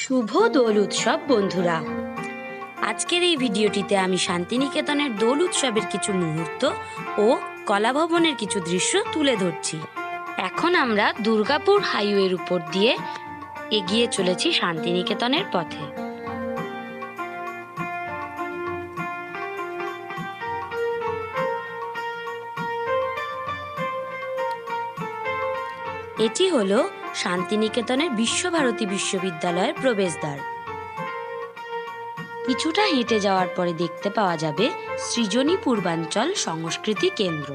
শুভ দোল উৎসব বন্ধুরা। আজকের এই ভিডিওটিতে আমি শান্তিনিকেতনের দোল উৎসবের কিছু মুহূর্ত ও কলাভবনের কিছু দৃশ্য তুলে ধরছি। এখন আমরা দুর্গাপুর হাইওয়ের উপর দিয়ে এগিয়ে চলেছি শান্তিনিকেতনের পথে। এটি হলো শান্তিনিকেতনের বিশ্বভারতী বিশ্ববিদ্যালয়ের প্রবেশদ্বার। কিছুটা হেঁটে যাওয়ার পরে দেখতে পাওয়া যাবে সৃজনী পূর্বাঞ্চল সংস্কৃতি কেন্দ্র।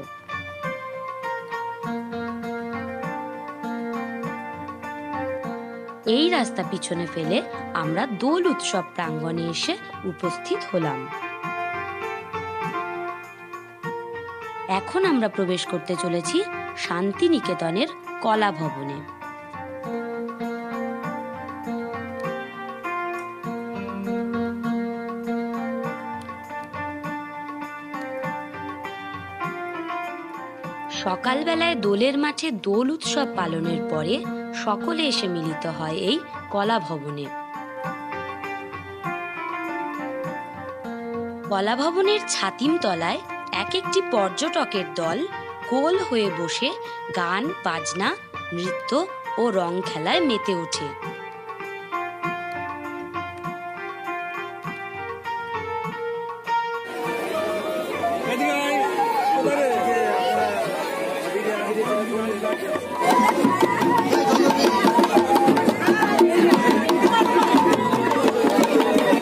এই রাস্তা পিছনে ফেলে আমরা দোল উৎসব প্রাঙ্গণে এসে উপস্থিত হলাম। এখন আমরা প্রবেশ করতে চলেছি শান্তিনিকেতনের কলা ভবনে। সকালবেলায় দোলের মাঠে দোল উৎসব পালনের পরে সকলে এসে মিলিত হয় এই কলা ভবনে। কলা ভবনের ছাতিম তলায় এক একটি পর্যটকের দল গোল হয়ে বসে গান বাজনা নৃত্য ও রং খেলায় মেতে ওঠে।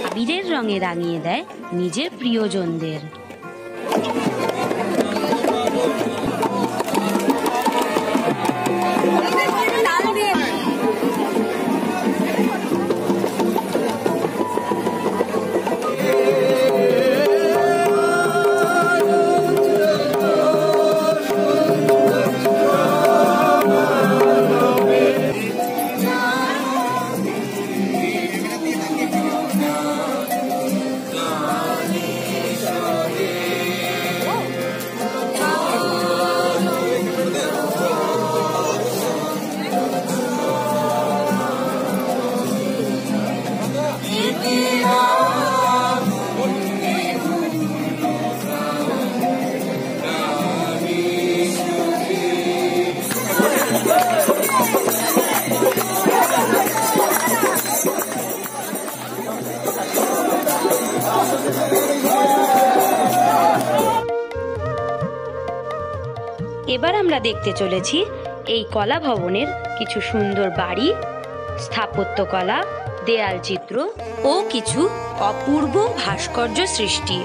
আবিরের রঙে রাঙিয়ে দেয় নিজের প্রিয়জনদের। এবার আমরা দেখতে চলেছি এই কলা ভবনের কিছু সুন্দর বাড়ি, স্থাপত্যকলা, দেয়াল চিত্র ও কিছু অপূর্ব ভাস্কর্য সৃষ্টি।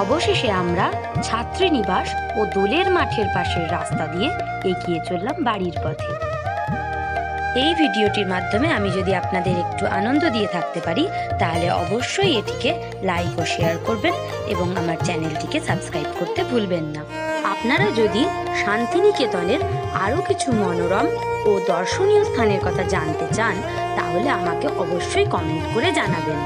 অবশেষে আমরা ছাত্রীনিবাস ও দোলের মাঠের পাশের রাস্তা দিয়ে এগিয়ে চললাম বাড়ির পথে। এই ভিডিওটির মাধ্যমে আমি যদি আপনাদের একটু আনন্দ দিয়ে থাকতে পারি তাহলে অবশ্যই এটিকে লাইক ও শেয়ার করবেন এবং আমার চ্যানেলটিকে সাবস্ক্রাইব করতে ভুলবেন না। আপনারা যদি শান্তিনিকেতনের আরও কিছু মনোরম ও দর্শনীয় স্থানের কথা জানতে চান তাহলে আমাকে অবশ্যই কমেন্ট করে জানাবেন।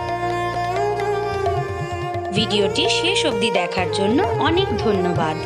ভিডিওটি শেষ অবধি দেখার জন্য অনেক ধন্যবাদ।